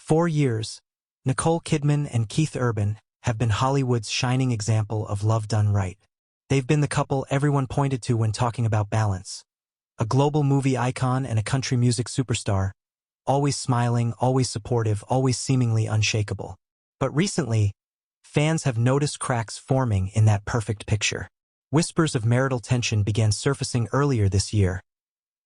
4 years, Nicole Kidman and Keith Urban have been Hollywood's shining example of love done right. They've been the couple everyone pointed to when talking about balance. A global movie icon and a country music superstar, always smiling, always supportive, always seemingly unshakable. But recently, fans have noticed cracks forming in that perfect picture. Whispers of marital tension began surfacing earlier this year.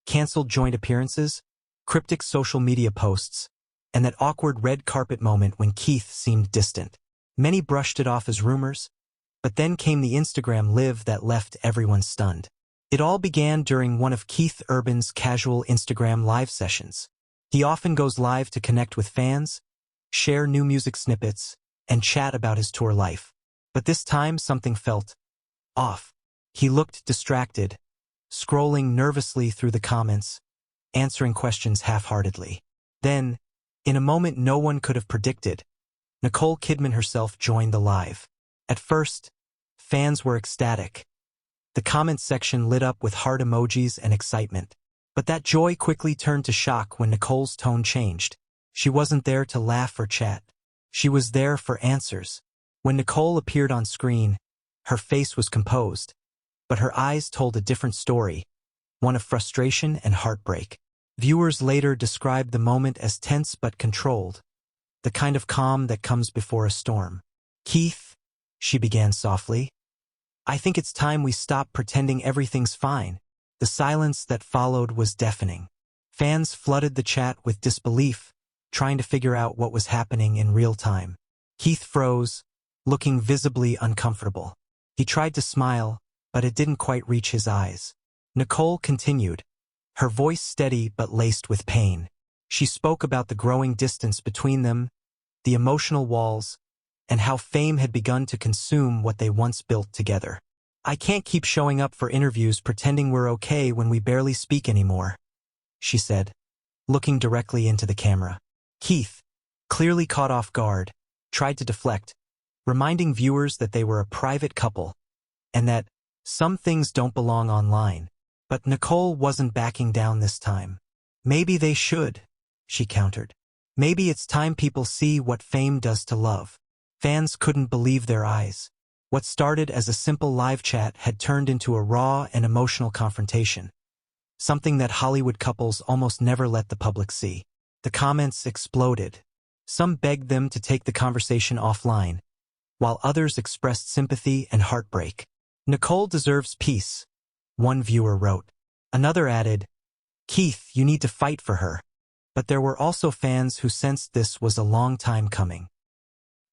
Cancelled joint appearances, cryptic social media posts, and that awkward red carpet moment when Keith seemed distant. Many brushed it off as rumors, but then came the Instagram live that left everyone stunned. It all began during one of Keith Urban's casual Instagram live sessions. He often goes live to connect with fans, share new music snippets, and chat about his tour life. But this time something felt off. He looked distracted, scrolling nervously through the comments, answering questions half-heartedly. Then, in a moment no one could have predicted, Nicole Kidman herself joined the live. At first, fans were ecstatic. The comments section lit up with heart emojis and excitement. But that joy quickly turned to shock when Nicole's tone changed. She wasn't there to laugh or chat. She was there for answers. When Nicole appeared on screen, her face was composed, but her eyes told a different story, one of frustration and heartbreak. Viewers later described the moment as tense but controlled, the kind of calm that comes before a storm. "Keith," she began softly, "I think it's time we stop pretending everything's fine." The silence that followed was deafening. Fans flooded the chat with disbelief, trying to figure out what was happening in real time. Keith froze, looking visibly uncomfortable. He tried to smile, but it didn't quite reach his eyes. Nicole continued, her voice steady but laced with pain. She spoke about the growing distance between them, the emotional walls, and how fame had begun to consume what they once built together. "I can't keep showing up for interviews pretending we're okay when we barely speak anymore," she said, looking directly into the camera. Keith, clearly caught off guard, tried to deflect, reminding viewers that they were a private couple and that some things don't belong online. But Nicole wasn't backing down this time. "Maybe they should," she countered. "Maybe it's time people see what fame does to love." Fans couldn't believe their eyes. What started as a simple live chat had turned into a raw and emotional confrontation, something that Hollywood couples almost never let the public see. The comments exploded. Some begged them to take the conversation offline, while others expressed sympathy and heartbreak. "Nicole deserves peace," one viewer wrote. Another added, "Keith, you need to fight for her." But there were also fans who sensed this was a long time coming.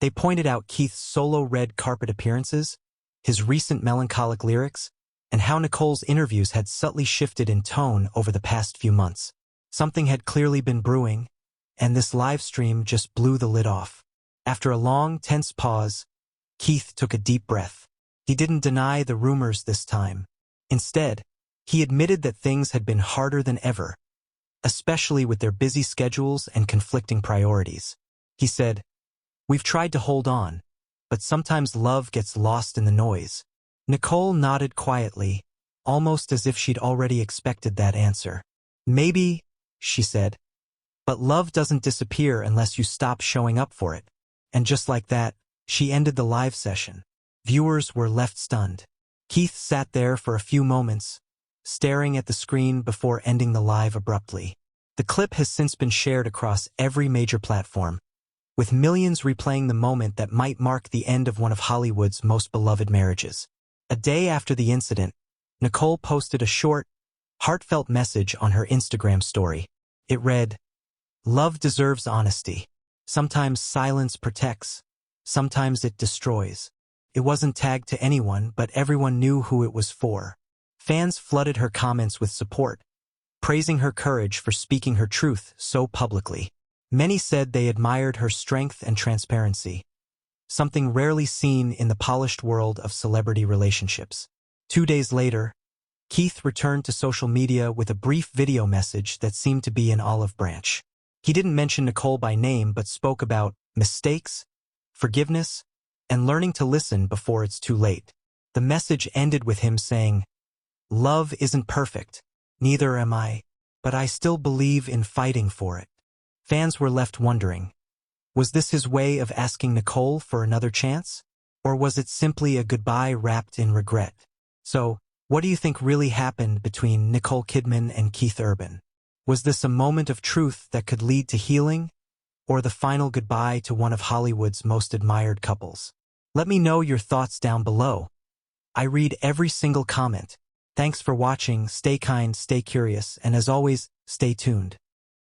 They pointed out Keith's solo red carpet appearances, his recent melancholic lyrics, and how Nicole's interviews had subtly shifted in tone over the past few months. Something had clearly been brewing, and this live stream just blew the lid off. After a long, tense pause, Keith took a deep breath. He didn't deny the rumors this time. Instead, he admitted that things had been harder than ever, especially with their busy schedules and conflicting priorities. He said, "We've tried to hold on, but sometimes love gets lost in the noise." Nicole nodded quietly, almost as if she'd already expected that answer. "Maybe," she said, "but love doesn't disappear unless you stop showing up for it." And just like that, she ended the live session. Viewers were left stunned. Keith sat there for a few moments, staring at the screen before ending the live abruptly. The clip has since been shared across every major platform, with millions replaying the moment that might mark the end of one of Hollywood's most beloved marriages. A day after the incident, Nicole posted a short, heartfelt message on her Instagram story. It read, "Love deserves honesty. Sometimes silence protects, sometimes it destroys." It wasn't tagged to anyone, but everyone knew who it was for. Fans flooded her comments with support, praising her courage for speaking her truth so publicly. Many said they admired her strength and transparency, something rarely seen in the polished world of celebrity relationships. 2 days later, Keith returned to social media with a brief video message that seemed to be an olive branch. He didn't mention Nicole by name but spoke about mistakes, forgiveness, and learning to listen before it's too late. The message ended with him saying, "Love isn't perfect, neither am I, but I still believe in fighting for it." Fans were left wondering, Was this his way of asking Nicole for another chance? Or was it simply a goodbye wrapped in regret? So, what do you think really happened between Nicole Kidman and Keith Urban? Was this a moment of truth that could lead to healing? Or the final goodbye to one of Hollywood's most admired couples? Let me know your thoughts down below. I read every single comment. Thanks for watching, stay kind, stay curious, and as always, stay tuned.